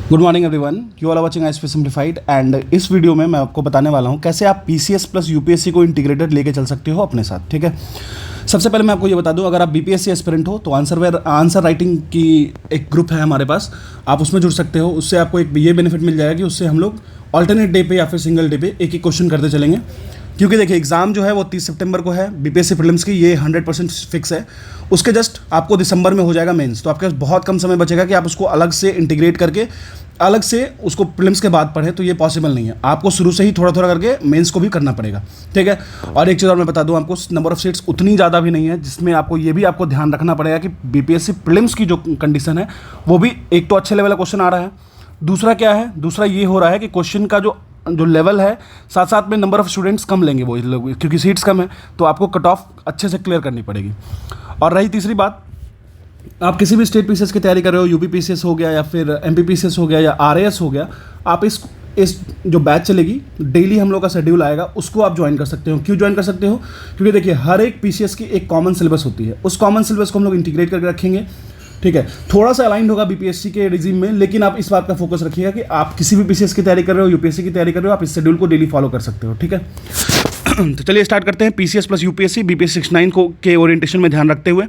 Good morning everyone, you all are watching ISP simplified and इस video में मैं आपको बताने वाला हूँ कैसे आप पीसीएस प्लस यूपीएससी को इंटीग्रेटेड लेके चल सकते हो अपने साथ। ठीक है, सबसे पहले मैं आपको ये बता दूं, अगर आप बीपीएससी एस्पिरेंट हो तो आंसर राइटिंग की एक ग्रुप है हमारे पास, आप उसमें जुड़ सकते हो। उससे आपको एक ये बेनिफिट मिल जाएगा कि उससे हम लोग ऑल्टरनेट डे पे या फिर सिंगल डे पे एक एक क्वेश्चन करते चलेंगे, क्योंकि देखिए एग्जाम जो है वो 30 सितंबर को है बीपीएससी प्रीलिम्स की, ये 100% फिक्स है। उसके जस्ट आपको दिसंबर में हो जाएगा मेंस, तो आपके पास बहुत कम समय बचेगा कि आप उसको अलग से इंटीग्रेट करके अलग से उसको प्रीलिम्स के बाद पढ़ें, तो ये पॉसिबल नहीं है। आपको शुरू से ही थोड़ा थोड़ा करके मेंस को भी करना पड़ेगा। ठीक है, और एक चीज़ और मैं बता दूं आपको, नंबर ऑफ सीट्स उतनी ज़्यादा भी नहीं है, जिसमें आपको ये भी आपको ध्यान रखना पड़ेगा कि बीपीएससी प्रीलिम्स की जो कंडीशन है वो भी एक तो अच्छे लेवल का क्वेश्चन आ रहा है, दूसरा क्या है, दूसरा ये हो रहा है कि क्वेश्चन का जो लेवल है साथ साथ में नंबर ऑफ स्टूडेंट्स कम लेंगे वो लोग, क्योंकि सीट्स कम है, तो आपको कट ऑफ अच्छे से क्लियर करनी पड़ेगी। और रही तीसरी बात, आप किसी भी स्टेट पीसीएस की तैयारी कर रहे हो, यूपी पीसीएस हो गया या फिर एमपी पीसीएस हो गया या आरएएस हो गया, आप इस जो बैच चलेगी डेली हम लोग का शेड्यूल आएगा, उसको आप ज्वाइन कर सकते हो। क्यों ज्वाइन कर सकते हो? क्योंकि देखिए हर एक पीसीएस की एक कॉमन सिलेबस होती है, उस कॉमन सिलेबस को हम लोग इंटीग्रेट करके रखेंगे। ठीक है, थोड़ा सा अलाइंड होगा बीपीएससी के रिजीम में, लेकिन आप इस बात का फोकस रखिएगा कि आप किसी भी पीसीएस की तैयारी कर रहे हो, यूपीएससी की तैयारी कर रहे हो, आप इस शेड्यूल को डेली फॉलो कर सकते हो। ठीक है, तो चलिए स्टार्ट करते हैं। पीसीएस प्लस यूपीएससी बीपीएससी 69 को के ओरिएंटेशन में ध्यान रखते हुए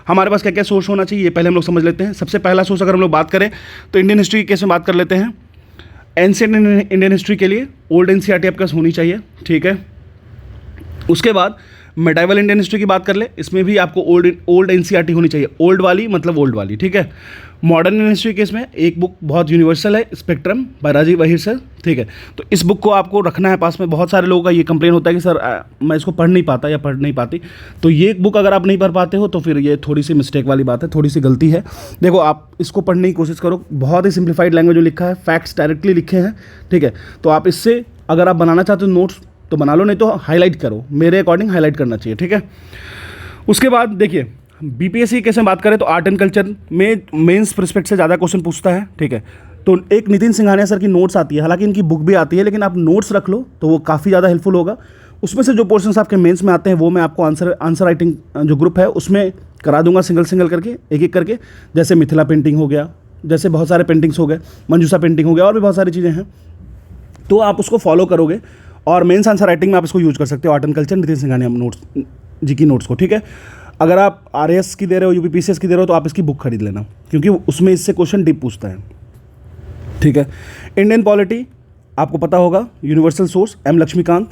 हमारे पास क्या क्या सोर्स होना चाहिए, ये पहले हम लोग समझ लेते हैं। सबसे पहला सोर्स अगर हम लोग बात करें तो इंडियन हिस्ट्री के केस में बात कर लेते हैं। एंशिएंट इंडियन हिस्ट्री के लिए ओल्ड एनसीईआरटी आपके पास होनी चाहिए। ठीक है, उसके बाद मेडाइवल इंडियन हिस्ट्री की बात कर ले, इसमें भी आपको ओल्ड एनसीईआरटी होनी चाहिए, ओल्ड वाली मतलब ओल्ड वाली। ठीक है, मॉडर्न इंडियन हिस्ट्री केस में एक बुक बहुत यूनिवर्सल है, Spectrum by Rajiv Ahir sir. ठीक है, तो इस बुक को आपको रखना है पास में। बहुत सारे लोगों का ये कंप्लेन होता है कि सर मैं इसको पढ़ नहीं पाता या पढ़ नहीं पाती, तो ये बुक अगर आप नहीं पढ़ पाते हो तो फिर ये थोड़ी सी मिस्टेक वाली बात है, थोड़ी सी गलती है। देखो आप इसको पढ़ने की कोशिश करो, बहुत ही सिंप्लीफाइड लैंग्वेज में लिखा है, फैक्ट्स डायरेक्टली लिखे हैं। ठीक है, तो आप इससे अगर आप बनाना चाहते हो नोट्स तो बना लो, नहीं तो हाईलाइट करो, मेरे अकॉर्डिंग हाईलाइट करना चाहिए। ठीक है, उसके बाद देखिए बीपीएससी कैसे बात करें तो आर्ट एंड कल्चर में मेंस पर्सपेक्ट से ज़्यादा क्वेश्चन पूछता है। ठीक है, तो एक नितिन सिंघानिया सर की नोट्स आती है, हालांकि इनकी बुक भी आती है, लेकिन आप नोट्स रख लो तो वो काफ़ी ज़्यादा हेल्पफुल होगा। उसमें से जो पोर्शंस आपके मेंस में आते हैं वो मैं आपको आंसर राइटिंग जो ग्रुप है उसमें करा दूंगा, सिंगल करके एक एक करके। जैसे मिथिला पेंटिंग हो गया, जैसे बहुत सारे पेंटिंग्स हो गए, मंजूषा पेंटिंग हो गया, और भी बहुत सारी चीज़ें हैं, तो आप उसको फॉलो करोगे और मेंस आंसर राइटिंग में आप इसको यूज कर सकते हो, art and culture Nitin Singhania notes जी की नोट्स को। ठीक है, अगर आप आरएएस की दे रहे हो, यूपी पीसीएस की दे रहे हो, तो आप इसकी बुक खरीद लेना, क्योंकि उसमें इससे क्वेश्चन डीप पूछता है। ठीक है, इंडियन पॉलिटी आपको पता होगा, यूनिवर्सल सोर्स एम लक्ष्मीकांत,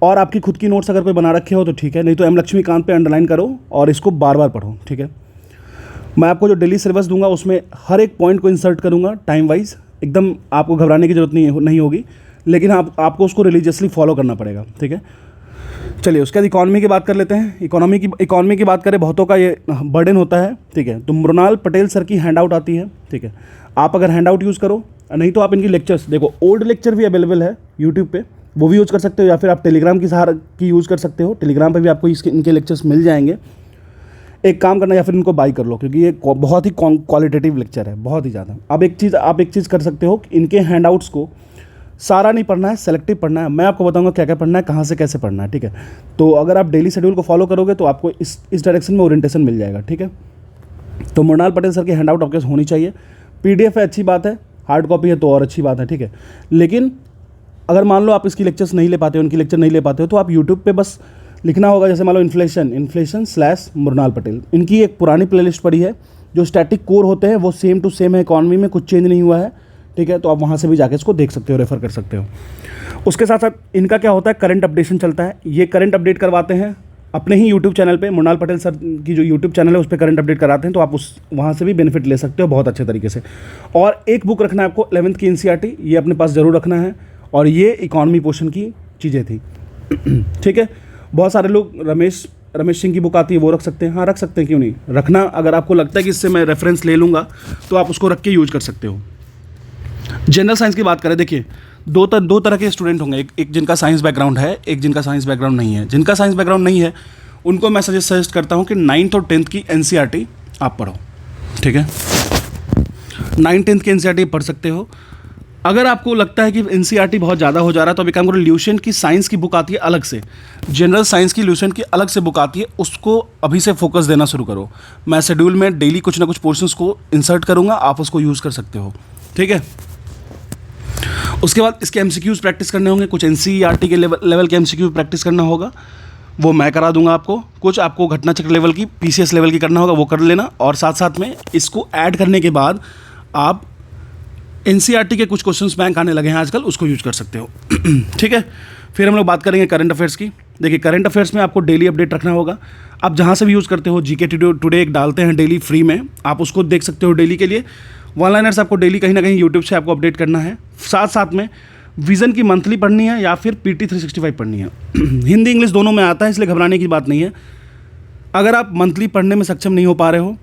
और आपकी खुद की नोट्स अगर कोई बना रखे हो तो ठीक है, नहीं तो एम लक्ष्मीकांत पे अंडरलाइन करो और इसको बार बार पढ़ो। ठीक है, मैं आपको जो डेली सिलेबस दूंगा उसमें हर एक पॉइंट को इंसर्ट करूँगा टाइम वाइज, एकदम आपको घबराने की जरूरत नहीं होगी, लेकिन आपको उसको रिलीजियसली फॉलो करना पड़ेगा। ठीक है, चलिए उसके बाद इकॉनमी की बात कर लेते हैं। इकॉनमी की बात करें, बहुतों का ये बर्डन होता है। ठीक है, तो मृणाल पटेल सर की हैंड आउट आती है। ठीक है, आप अगर हैंड आउट यूज़ करो, नहीं तो आप इनकी लेक्चर्स देखो, ओल्ड लेक्चर भी अवेलेबल है यूट्यूब पे, वो भी यूज़ कर सकते हो, या फिर आप टेलीग्राम की सहारा की यूज़ कर सकते हो, टेलीग्राम पर भी आपको इनके लेक्चर्स मिल जाएंगे। एक काम करना, या फिर इनको बाई कर लो, क्योंकि ये बहुत ही क्वालिटेटिव लेक्चर है, बहुत ही ज़्यादा। अब आप एक चीज़ कर सकते हो कि इनके हैंड आउट्स को सारा नहीं पढ़ना है, सेलेक्टिव पढ़ना है। मैं आपको बताऊंगा क्या क्या पढ़ना है, कहाँ से कैसे पढ़ना है। ठीक है, तो अगर आप डेली शेड्यूल को फॉलो करोगे तो आपको इस डायरेक्शन में ओरिएंटेशन मिल जाएगा। ठीक है, तो मृणाल पटेल सर की हैंड आउट आपके पास होनी चाहिए। पीडीएफ है, अच्छी बात है, हार्ड कॉपी है तो और अच्छी बात है। ठीक है, लेकिन अगर मान लो आप इसकी लेक्चर्स नहीं ले पाते हो, उनकी लेक्चर नहीं ले पाते हो, तो आप यूट्यूब पर बस लिखना होगा, जैसे मान लो इन्फ्लेशन / मृणाल पटेल, इनकी एक पुरानी प्लेलिस्ट पड़ी है, जो स्टैटिक कोर होते हैं वो सेम टू सेम है, इकॉनमी में कुछ चेंज नहीं हुआ है। ठीक है, तो आप वहाँ से भी जाके इसको देख सकते हो, रेफर कर सकते हो। उसके साथ साथ इनका क्या होता है, करंट अपडेशन चलता है, ये करंट अपडेट करवाते हैं अपने ही यूट्यूब चैनल पे, मृणाल पटेल सर की जो यूट्यूब चैनल है उस पर करंट अपडेट कराते हैं, तो आप वहाँ से भी बेनिफिट ले सकते हो बहुत अच्छे तरीके से। और एक बुक रखना है आपको 11th की एनसीईआरटी, ये अपने पास ज़रूर रखना है, और ये इकॉनमी पोर्शन की चीज़ें थी। ठीक है, बहुत सारे लोग रमेश सिंह की बुक आती है, वो रख सकते हैं। हाँ रख सकते हैं, क्यों नहीं रखना। अगर आपको लगता है कि इससे मैं रेफरेंस ले लूँगा तो आप उसको रख के यूज कर सकते हो। जनरल साइंस की बात करें, देखिए दो तरह के स्टूडेंट होंगे, एक जिनका साइंस बैकग्राउंड है, एक जिनका साइंस बैकग्राउंड नहीं है। जिनका साइंस बैकग्राउंड नहीं है उनको मैं सजेस्ट करता हूँ कि 9th और 10th की एनसीईआरटी आप पढ़ो। ठीक है, 9th 10th की एनसीईआरटी पढ़ सकते हो। अगर आपको लगता है कि एनसीईआरटी बहुत ज़्यादा हो जा रहा है तो अभी काम करो, ल्यूसेंट की साइंस की बुक आती है अलग से, जनरल साइंस की ल्यूसेंट की अलग से बुक आती है, उसको अभी से फोकस देना शुरू करो। मैं शेड्यूल में डेली कुछ ना कुछ पोर्शंस को इंसर्ट करूँगा, आप उसको यूज़ कर सकते हो। ठीक है। उसके बाद इसके एमसीक्यूज प्रैक्टिस करने होंगे, कुछ एनसीईआरटी के लेवल के एमसीक्यू प्रैक्टिस करना होगा, वो मैं करा दूंगा आपको। कुछ आपको घटना चक्र लेवल की, पीसीएस लेवल की करना होगा, वो कर लेना। और साथ साथ में इसको ऐड करने के बाद आप एनसीईआरटी के कुछ क्वेश्चंस बैंक आने लगे हैं आजकल, उसको यूज कर सकते हो। ठीक है। फिर हम लोग बात करेंगे करंट अफेयर्स की। देखिए करंट अफेयर्स में आपको डेली अपडेट रखना होगा। आप जहाँ से भी यूज़ करते हो, जीके टुडे एक डालते हैं डेली फ्री में, आप उसको देख सकते हो डेली के लिए। वन लाइनर्स आपको डेली कहीं ना कहीं यूट्यूब से आपको अपडेट करना है। साथ साथ में विज़न की मंथली पढ़नी है या फिर पीटी 365 पढ़नी है। हिंदी इंग्लिश दोनों में आता है, इसलिए घबराने की बात नहीं है। अगर आप मंथली पढ़ने में सक्षम नहीं हो पा रहे हो,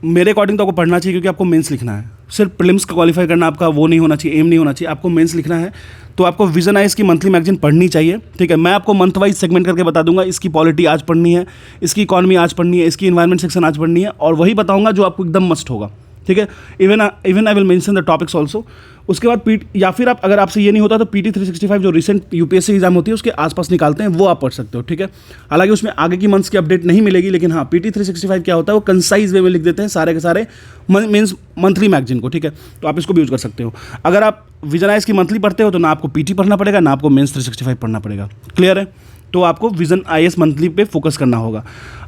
मेरे अकॉर्डिंग तो आपको पढ़ना चाहिए, क्योंकि आपको मेंस लिखना है। सिर्फ प्रीलिम्स का क्वालिफाई करना आपका वो नहीं होना चाहिए, एम नहीं होना चाहिए, आपको मेंस लिखना है। तो आपको विजन आइज की मंथली मैगजीन पढ़नी चाहिए। ठीक है। मैं आपको मंथ वाइज सेगमेंट करके बता दूंगा, इसकी पॉलिटी आज पढ़नी है, इसकी इकॉनमी आज पढ़नी है, इसकी इन्वायरमेंट सेक्शन आज पढ़नी है, और वही बताऊंगा जो आपको एकदम मस्ट होगा। ठीक है। Even I will mention the topics also. उसके बाद या फिर आप, अगर आपसे ये नहीं होता तो पीटी 365 जो रिसेंट यूपीएससी एग्जाम होती है उसके आसपास निकालते हैं, वो आप पढ़ सकते हो। ठीक है। हालांकि उसमें आगे की मंथ्स की अपडेट नहीं मिलेगी, लेकिन हाँ पीटी 365 क्या होता है, वो कंसाइज वे में लिख देते हैं सारे के सारे मीन्स मंथली मैगजीन को। ठीक है। तो आप इसको भी यूज कर सकते हो। अगर आप विजनाइज की मंथली पढ़ते हो तो ना आपको पीटी पढ़ना पड़ेगा, ना आपको मेंस 365 पढ़ना पड़ेगा। क्लियर है। तो आपको विजन आईएएस मंथली पे फोकस करना होगा।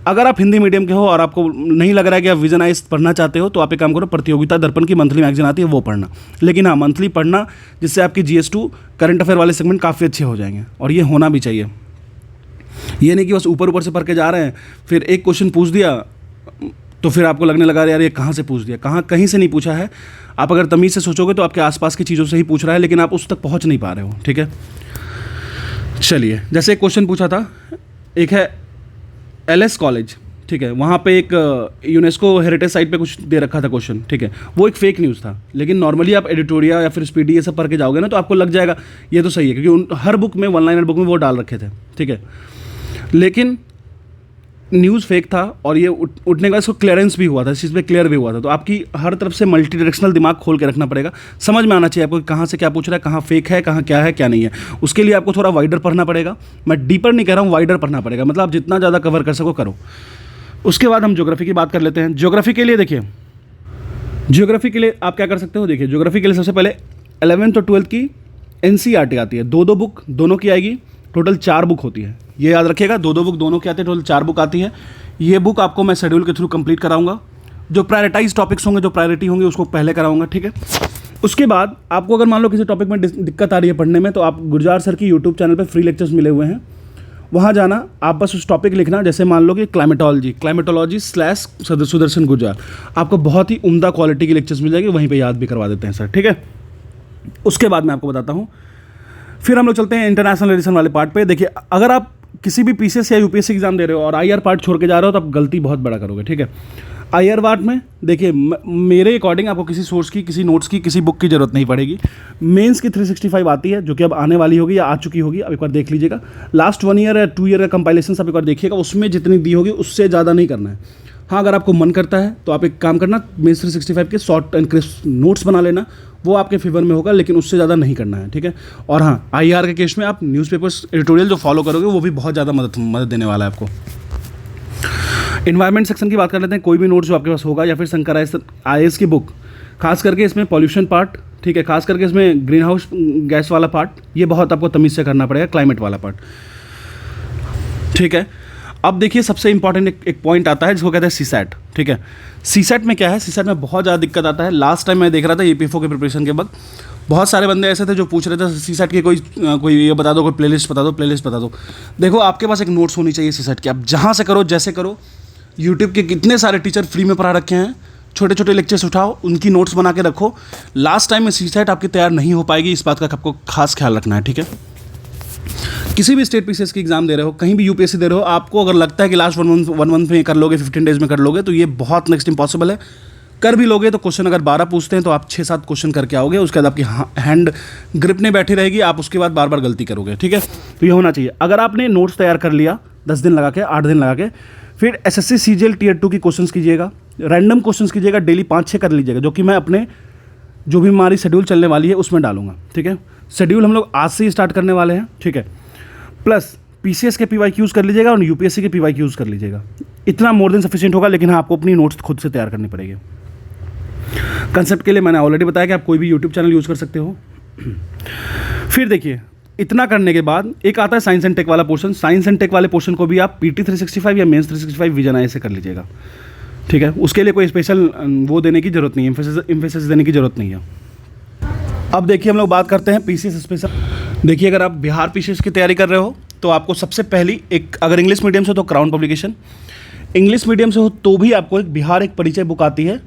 अगर आप हिंदी मीडियम के हो और आपको नहीं लग रहा है कि आप विजन आईएएस पढ़ना चाहते हो, तो आप एक काम करो, प्रतियोगिता दर्पण की मंथली मैगजीन आती है वो पढ़ना। लेकिन हाँ मंथली पढ़ना, जिससे आपकी GS2 करंट अफेयर वाले सेगमेंट काफ़ी अच्छे हो जाएंगे, और ये होना भी चाहिए। ये नहीं कि बस ऊपर ऊपर से पढ़ के जा रहे हैं, फिर एक क्वेश्चन पूछ दिया तो फिर आपको लगने लगा यार ये कहाँ से पूछ दिया, कहीं से नहीं पूछा है। आप अगर तमीज़ से सोचोगे तो आपके आसपास की चीज़ों से ही पूछ रहा है, लेकिन आप उस तक पहुँच नहीं पा रहे हो। ठीक है। चलिए, जैसे एक क्वेश्चन पूछा था, एक है LS कॉलेज। ठीक है। वहाँ पे एक यूनेस्को हेरिटेज साइट पे कुछ दे रखा था क्वेश्चन। ठीक है। वो एक फेक न्यूज़ था, लेकिन नॉर्मली आप एडिटोरिया या फिर स्पीडी ये सब पढ़ के जाओगे ना, तो आपको लग जाएगा ये तो सही है, क्योंकि हर बुक में, वन लाइनर बुक में वो डाल रखे थे। ठीक है। लेकिन न्यूज़ फेक था, और ये उठने के बाद इसको क्लियरेंस भी हुआ था, इस चीज़ पे क्लियर भी हुआ था। तो आपकी हर तरफ से मल्टी डायरेक्शनल दिमाग खोल के रखना पड़ेगा, समझ में आना चाहिए आपको कहाँ से क्या पूछ रहा है, कहाँ फेक है, कहाँ क्या है क्या नहीं है। उसके लिए आपको थोड़ा वाइडर पढ़ना पड़ेगा। मैं डीपर नहीं कह रहा हूँ, वाइडर पढ़ना पड़ेगा, मतलब आप जितना ज़्यादा कवर कर सको करो। उसके बाद हम ज्योग्राफी की बात कर लेते हैं। ज्योग्राफी के लिए देखिए, ज्योग्राफी के लिए आप क्या कर सकते हो। देखिए ज्योग्राफी के लिए सबसे पहले 11th और 12th की एनसीईआरटी आती है, दो बुक दोनों की आएगी, टोटल 4 बुक होती है। ये याद रखिएगा, दो बुक दोनों की आती है, टोटल 4 बुक आती है। ये बुक आपको मैं शेड्यूल के थ्रू कंप्लीट कराऊंगा। जो प्रायोरिटाइज टॉपिक्स होंगे, जो प्रायोरिटी होंगे, उसको पहले कराऊंगा। ठीक है। उसके बाद आपको अगर मान लो किसी टॉपिक में दिक्कत आ रही है पढ़ने में, तो आप गुरजार सर की यूट्यूब चैनल पर फ्री लेक्चर्स मिले हुए हैं, वहाँ जाना, आप बस उस टॉपिक लिखना। जैसे मान लो कि क्लाइमेटोलॉजी / सुदर्शन गुर्जर, आपको बहुत ही उम्दा क्वालिटी की लेक्चर्स मिल जाएगी, वहीं पे याद भी करवा देते हैं सर। ठीक है। उसके बाद मैं आपको बताता हूँ, फिर हम लोग चलते हैं इंटरनेशनल एडिशन वाले पार्ट पे। देखिए अगर आप किसी भी पीसीएस या यूपीएससी एग्जाम दे रहे हो और आईआर पार्ट छोड़ के जा रहे हो, तो आप गलती बहुत बड़ा करोगे। ठीक है। आईआर पार्ट में देखिए मेरे अकॉर्डिंग आपको किसी सोर्स की, किसी नोट्स की, किसी बुक की जरूरत नहीं पड़ेगी। मेंस की 365 आती है, जो कि अब आने वाली होगी या आ चुकी होगी, अब एक बार देख लीजिएगा। लास्ट 1 ईयर या 2 ईयर का कंपाइलेशन आप एक बार देखिएगा, उसमें जितनी दी होगी उससे ज़्यादा नहीं करना है। हाँ अगर आपको मन करता है तो आप एक काम करना, मेंस 365 के शॉर्ट एंड क्रिस्प नोट्स बना लेना, वो आपके फेवर में होगा, लेकिन उससे ज़्यादा नहीं करना है। ठीक है। और हाँ आईआर के केस में आप न्यूज़पेपर्स एडिटोरियल जो फॉलो करोगे, वो भी बहुत ज़्यादा मदद देने वाला है आपको। इन्वायरमेंट सेक्शन की बात कर लेते हैं। कोई भी नोट्स जो आपके पास होगा, या फिर शंकर आईएएस की बुक, खास करके इसमें पॉल्यूशन पार्ट, ठीक है, खास करके इसमें ग्रीन हाउस गैस वाला पार्ट, ये बहुत आपको तमीज़ से करना पड़ेगा, क्लाइमेट वाला पार्ट। ठीक है। अब देखिए सबसे इंपॉर्टेंट एक पॉइंट आता है जिसको कहते हैं सीसैट। ठीक है। सीसैट में क्या है, सीसैट में बहुत ज़्यादा दिक्कत आता है। लास्ट टाइम मैं देख रहा था ईपीएफओ के प्रिपरेशन के वक्त, बहुत सारे बंदे ऐसे थे जो पूछ रहे थे सीसैट की कोई ये बता दो, कोई प्लेलिस्ट बता दो। देखो आपके पास एक नोट्स होनी चाहिए सीसैट की, आप जहाँ से करो, जैसे करो। यूट्यूब के कितने सारे टीचर फ्री में पढ़ा रखे हैं, छोटे छोटे लेक्चर्स उठाओ, उनकी नोट्स बना के रखो। लास्ट टाइम में सीसैट आपकी तैयार नहीं हो पाएगी, इस बात का आपको खास ख्याल रखना है। ठीक है। किसी भी स्टेट पीसीएस की एग्जाम दे रहे हो, कहीं भी यूपीएससी दे रहे हो, आपको अगर लगता है कि लास्ट वन मंथ में कर लोगे, 15 डेज में कर लोगे, तो ये बहुत नेक्स्ट इम्पॉसिबल है। कर भी लोगे तो क्वेश्चन अगर 12 पूछते हैं तो आप 6-7 क्वेश्चन करके आओगे, उसके बाद आपकी हैंड ग्रिप नहीं बैठी रहेगी, आप उसके बाद बार बार गलती करोगे। ठीक है। तो ये होना चाहिए। अगर आपने नोट्स तैयार कर लिया 10 दिन लगा के, 8 दिन लगा के, फिर एसएससी सीजीएल टियर 2 की क्वेश्चंस कीजिएगा, रैंडम क्वेश्चंस कीजिएगा, डेली 5-6 कर लीजिएगा, जो कि मैं अपने जो भी हमारी शेड्यूल चलने वाली है उसमें डालूंगा। ठीक है। शेड्यूल हम लोग आज से ही स्टार्ट करने वाले हैं। ठीक है। प्लस पीसीएस के पीवाईक्यूज कर लीजिएगा और यूपीएससी के पीवाईक्यूज कर लीजिएगा, इतना मोर देन सफिशिएंट होगा। लेकिन हाँ आपको अपनी नोट्स खुद से तैयार करनी पड़ेगी। कंसेप्ट के लिए मैंने ऑलरेडी बताया कि आप कोई भी यूट्यूब चैनल यूज़ कर सकते हो। फिर देखिए, इतना करने के बाद एक आता है साइंस एंड टेक वाला पोर्शन। साइंस एंड टेक वाले पोर्शन को भी आप PT 365 या मेंस 365 विजन आई से कर लीजिएगा, ठीक है। उसके लिए कोई स्पेशल वो देने की ज़रूरत नहीं है, इम्फेसिस देने की ज़रूरत नहीं है। अब देखिए, हम लोग बात करते हैं PCS स्पेशल। देखिए, अगर आप बिहार PCS की तैयारी कर रहे हो तो आपको सबसे पहली अगर इंग्लिश मीडियम से हो तो क्राउन पब्लिकेशन, इंग्लिश मीडियम से हो तो भी आपको एक बिहार एक परिचय बुक आती है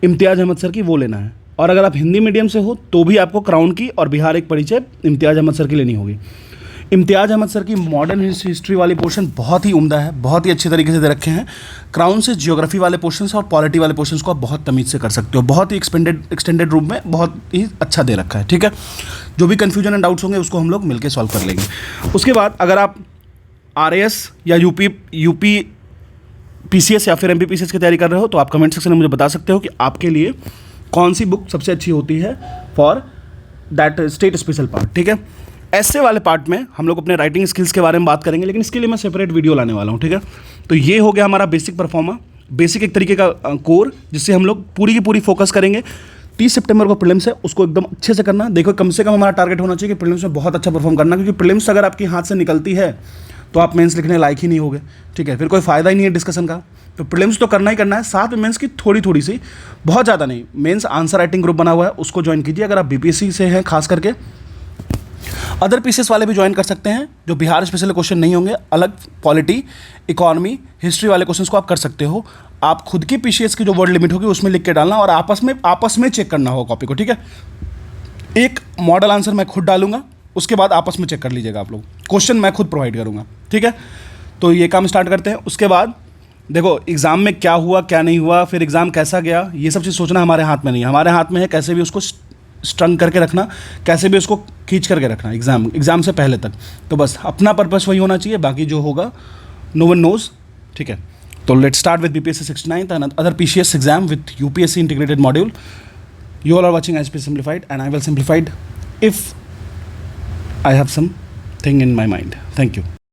इम्तियाज़ अहमद सर की, वो लेना है। और अगर आप हिंदी मीडियम से हो तो भी आपको क्राउन की और बिहार एक परिचय इम्तियाज़ अहमद सर की लेनी होगी। इम्तियाज़ अहमद सर की मॉडर्न हिस्ट्री वाली पोर्शन बहुत ही उम्दा है, बहुत ही अच्छे तरीके से दे रखे हैं। क्राउन से जियोग्राफी वाले पोर्शन और पॉलिटी वाले पोर्शन को आप बहुत तमीज़ से कर सकते हो, बहुत ही एक्सटेंडेड रूप में बहुत ही अच्छा दे रखा है, ठीक है। जो भी कन्फ्यूजन एंड डाउट्स होंगे उसको हम लोग मिलकर सॉल्व कर लेंगे। उसके बाद अगर आप RAS या यूपी PCS या फिर MP PCS की तैयारी कर रहे हो तो आप कमेंट सेक्शन में मुझे बता सकते हो कि आपके लिए कौन सी बुक सबसे अच्छी होती है for that state special part, ठीक है। ऐसे वाले पार्ट में हम लोग अपने राइटिंग स्किल्स के बारे में बात करेंगे, लेकिन इसके लिए मैं सेपरेट वीडियो लाने वाला हूँ, ठीक है। तो ये हो गया हमारा बेसिक परफॉर्मा, बेसिक एक तरीके का कोर, जिससे हम लोग पूरी की पूरी फोकस करेंगे। 30 सितंबर को प्रीलिम्स है, उसको एकदम अच्छे से करना। देखो, कम से कम हमारा टारगेट होना चाहिए कि प्रीलिम्स में बहुत अच्छा परफॉर्म करना, क्योंकि प्रीलिम्स अगर आपके हाथ से निकलती है तो आप मेंस लिखने लायक ही नहीं होगे, ठीक है। फिर कोई फ़ायदा ही नहीं है डिस्कशन का। तो प्रीलिम्स तो करना ही करना है, साथ में मेंस की थोड़ी सी, बहुत ज़्यादा नहीं। मेंस आंसर राइटिंग ग्रुप बना हुआ है, उसको ज्वाइन कीजिए अगर आप BPSC से हैं खास करके। अदर PCS वाले भी ज्वाइन कर सकते हैं, जो बिहार स्पेशल क्वेश्चन नहीं होंगे, अलग पॉलिटी, इकोनॉमी, हिस्ट्री वाले क्वेश्चंस को आप कर सकते हो। आप खुद की PCS की जो वर्ड लिमिट होगी उसमें लिख के डालना और आपस में चेक करना होगा कॉपी को, ठीक है। एक मॉडल आंसर मैं खुद डालूंगा, उसके बाद आपस में चेक कर लीजिएगा आप लोग। क्वेश्चन मैं खुद प्रोवाइड करूँगा, ठीक है। तो ये काम स्टार्ट करते हैं। उसके बाद देखो, एग्ज़ाम में क्या हुआ क्या नहीं हुआ, फिर एग्ज़ाम कैसा गया, ये सब चीज़ सोचना हमारे हाथ में नहीं है। हमारे हाथ में है कैसे भी उसको स्ट्रंग करके रखना, कैसे भी उसको खींच करके रखना एग्ज़ाम से पहले तक। तो बस अपना पर्पस वही होना चाहिए, बाकी जो होगा नो वन नोज़, ठीक है। तो let's start with BPSC 69th and other PCS exam with UPSC integrated module. You all are watching ISP Simplified and I will simplified if I have something in my mind. Thank you.